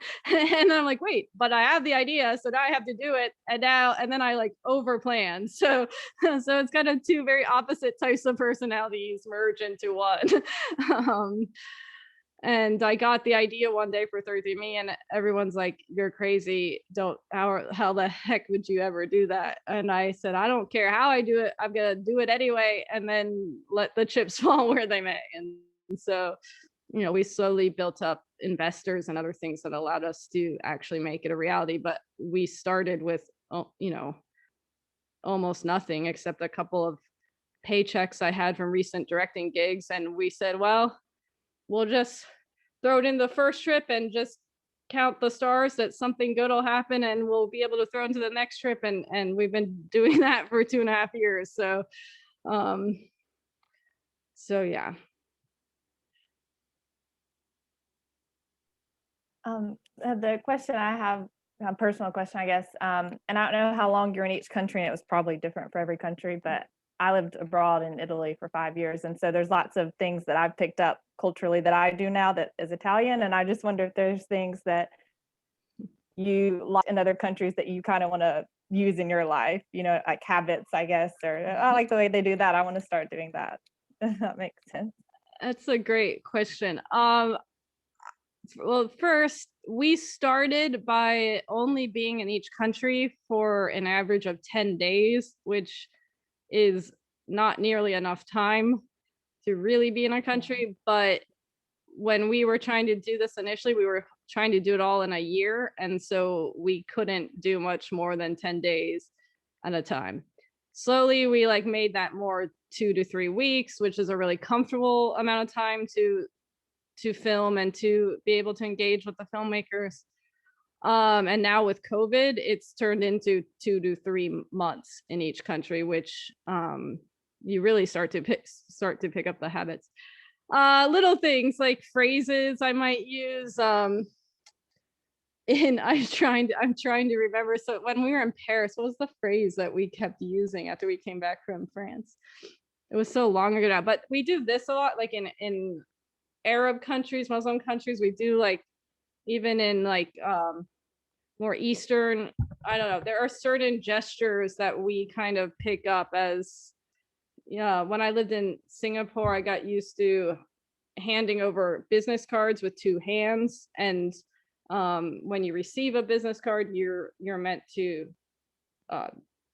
I'm like, wait, but I have the idea, so now I have to do it, and then I like over plan. So it's kind of 2 very opposite types of personalities merge into one. And I got the idea one day for 33andMe, and everyone's like, you're crazy. How the heck would you ever do that? And I said, I don't care how I do it. I'm going to do it anyway, and then let the chips fall where they may. And so, you know, we slowly built up investors and other things that allowed us to actually make it a reality. But we started with, you know, almost nothing except a couple of paychecks I had from recent directing gigs. And we said, well, we'll just throw it in the first trip and just count the stars that something good will happen, and we'll be able to throw into the next trip. And we've been doing that for 2.5 years. So, yeah. The question I have, a personal question, I guess, and I don't know how long you're in each country, and it was probably different for every country, but I lived abroad in Italy for 5 years. And so there's lots of things that I've picked up culturally that I do now that is Italian. And I just wonder if there's things that you like in other countries that you kind of want to use in your life, you know, like habits, I guess, or I like the way they do that. I want to start doing that. If that makes sense. That's a great question. Well, first, we started by only being in each country for an average of 10 days, which is not nearly enough time to really be in a country. But when we were trying to do this initially, we were trying to do it all in a year. And so we couldn't do much more than 10 days at a time. Slowly, we like made that more 2 to 3 weeks, which is a really comfortable amount of time to film and to be able to engage with the filmmakers. And now with COVID, it's turned into 2 to 3 months in each country, which you really start to pick up the habits. Little things like phrases I might use. And I'm trying to remember. So when we were in Paris, what was the phrase that we kept using after we came back from France? It was so long ago now, but we do this a lot, like in Arab countries, Muslim countries. We do, like, even in like more Eastern, I don't know, there are certain gestures that we kind of pick up as, yeah. When I lived in Singapore, I got used to handing over business cards with 2 hands. And when you receive a business card, you're meant to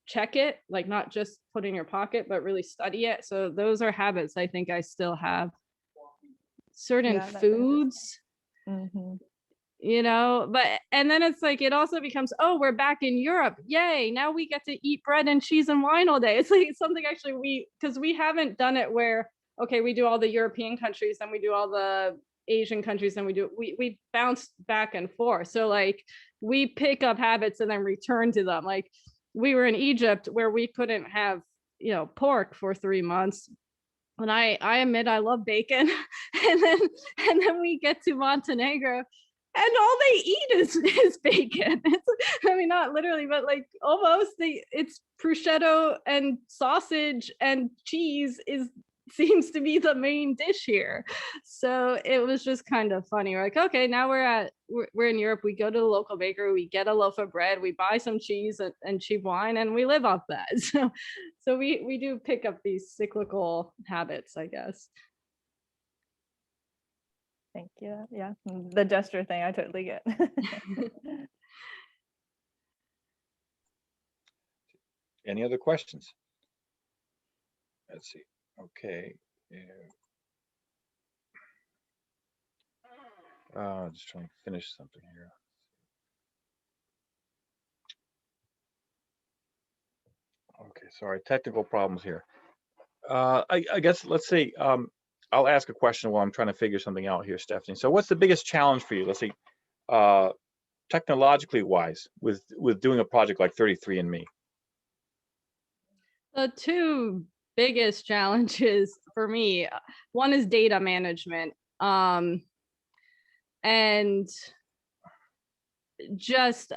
check it, like not just put in your pocket, but really study it. So those are habits I think I still have. Certain foods, you know, and then it's like, it also becomes, oh, we're back in Europe, yay, now we get to eat bread and cheese and wine all day. It's like something actually because we haven't done it where, okay, we do all the European countries, then we do all the Asian countries, and we bounce back and forth. So like we pick up habits and then return to them. Like we were in Egypt where we couldn't have, you know, pork for 3 months. And I admit I love bacon. and then we get to Montenegro, and all they eat is bacon. I mean, not literally, but like almost it's prosciutto and sausage and cheese seems to be the main dish here. So it was just kind of funny. We're like, okay, now we're in Europe. We go to the local bakery, we get a loaf of bread, we buy some cheese and cheap wine, and we live off that. So we do pick up these cyclical habits, I guess. Thank you. Yeah, the gesture thing, I totally get. Any other questions? Let's see. Okay. Just trying to finish something here. Okay, sorry, technical problems here. I guess let's say I'll ask a question while I'm trying to figure something out here, Stephanie. So what's the biggest challenge for you? Let's say technologically wise with doing a project like 33andMe. The two biggest challenges for me, one is data management. And just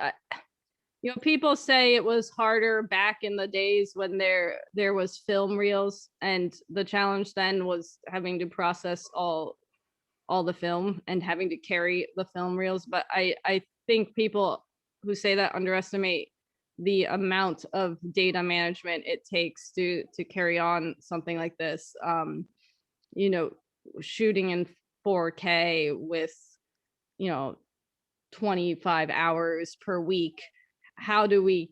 people say it was harder back in the days when there was film reels, and the challenge then was having to process all the film and having to carry the film reels. But I think people who say that underestimate the amount of data management it takes to carry on something like this. Shooting in 4K with 25 hours per week. How do we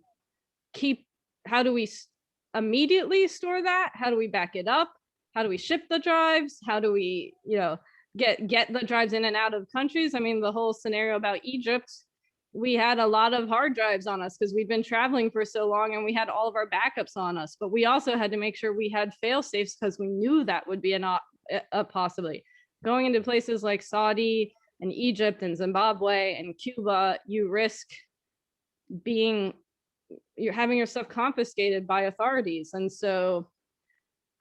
immediately store that? How do we back it up? How do we ship the drives? How do we get the drives in and out of countries? I mean, the whole scenario about Egypt, we had a lot of hard drives on us because we've been traveling for so long, and we had all of our backups on us, but we also had to make sure we had fail safes because we knew that would be a possibility. Going into places like Saudi and Egypt and Zimbabwe and Cuba, you risk you're having your stuff confiscated by authorities. And so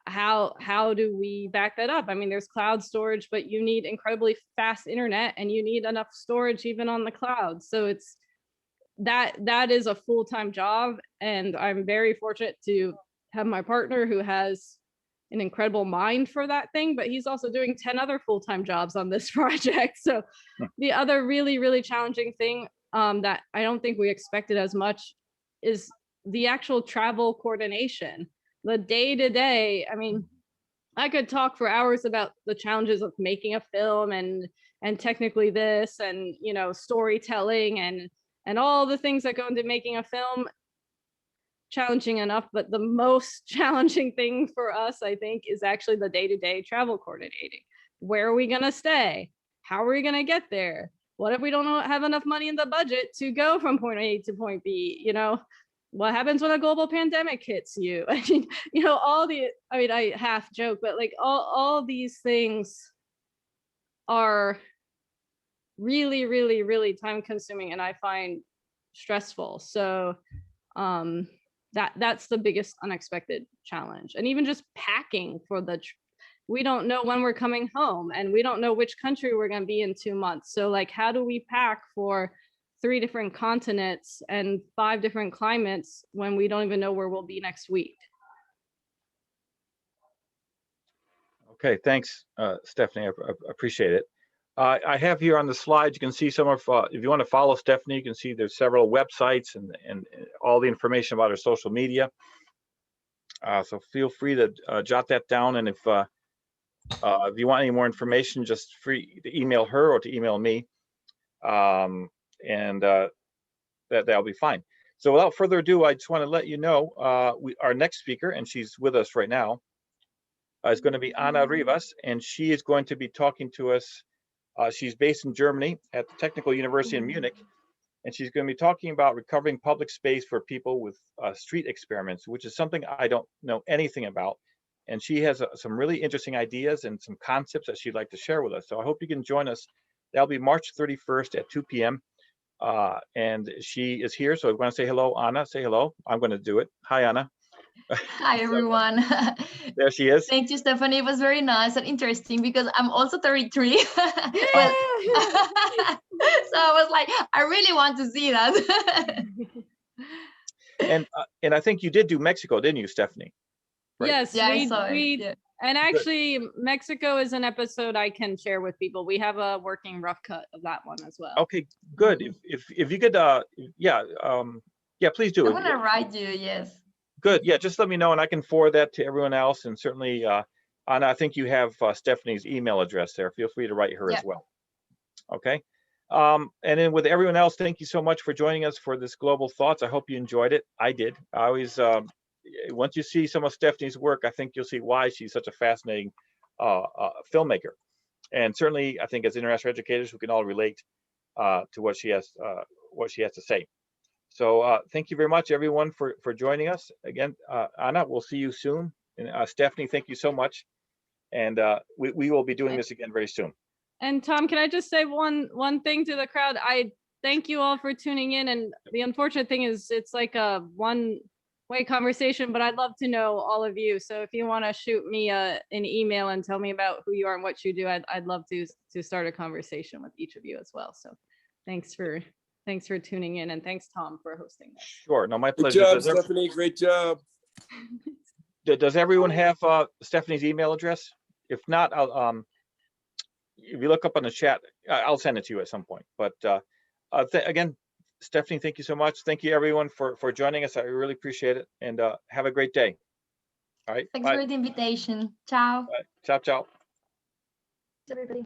how do we back that up? I mean, there's cloud storage, but you need incredibly fast internet, and you need enough storage even on the cloud. So it's that is a full-time job, and I'm very fortunate to have my partner who has an incredible mind for that thing, but he's also doing 10 other full-time jobs on this project. So the other really, really challenging thing that I don't think we expected as much is the actual travel coordination, the day-to-day. I mean, I could talk for hours about the challenges of making a film and technically this and storytelling and all the things that go into making a film. Challenging enough, but the most challenging thing for us, I think, is actually the day-to-day travel coordinating. Where are we going to stay? How are we going to get there? What if we don't have enough money in the budget to go from point A to point B? What happens when a global pandemic hits you? I mean, I half joke, but like all these things are really, really, really time consuming, and I find stressful. So that's the biggest unexpected challenge. And even just packing for we don't know when we're coming home, and we don't know which country we're going to be in 2 months. So like, how do we pack for 3 different continents and 5 different climates when we don't even know where we'll be next week? Okay, thanks, Stephanie. I appreciate it. I have here on the slides, you can see some of, if you want to follow Stephanie, you can see there's several websites and all the information about her social media. So feel free to jot that down. And if you want any more information, just free to email her or to email me. That'll be fine. So without further ado, I just want to let you know, our next speaker, and she's with us right now, is going to be Ana Rivas, and she is going to be talking to us. She's based in Germany at the Technical University in Munich, and she's going to be talking about recovering public space for people with street experiments, which is something I don't know anything about. And she has some really interesting ideas and some concepts that she'd like to share with us. So I hope you can join us. That'll be March 31st at 2 p.m. And she is here. So I want to say hello, Ana. Say hello. I'm going to do it. Hi, Ana. Hi, everyone. There she is. Thank you, Stephanie. It was very nice and interesting because I'm also 33. Well, so I was like, I really want to see that. And I think you did do Mexico, didn't you, Stephanie? Right? Yes, yeah, I saw it. Yeah. And actually, Mexico is an episode I can share with people. We have a working rough cut of that one as well. Okay, good. If you could, yeah, please do. I'm gonna write you. Yes. Good. Yeah, just let me know, and I can forward that to everyone else. And certainly, Ana, I think you have Stephanie's email address there. Feel free to write her as well. Okay. And then with everyone else, thank you so much for joining us for this Global Thoughts. I hope you enjoyed it. I did. I always, once you see some of Stephanie's work, I think you'll see why she's such a fascinating filmmaker. And certainly, I think as international educators, we can all relate to what she has to say. So thank you very much, everyone, for joining us. Again, Ana, we'll see you soon. And Stephanie, thank you so much. And we will be doing this again very soon. And Tom, can I just say one thing to the crowd? I thank you all for tuning in. And the unfortunate thing is it's like a one-way conversation, but I'd love to know all of you. So if you want to shoot me an email and tell me about who you are and what you do, I'd love to start a conversation with each of you as well. So thanks for tuning in, and thanks, Tom, for hosting this. Sure, no, my Good pleasure. job, Stephanie. Great job. Does everyone have Stephanie's email address? If not, I'll if you look up on the chat, I'll send it to you at some point. But again, Stephanie, thank you so much. Thank you everyone for joining us. I really appreciate it, and have a great day. All right. Thanks Bye. for the invitation. Ciao. Bye. Ciao, ciao. Everybody.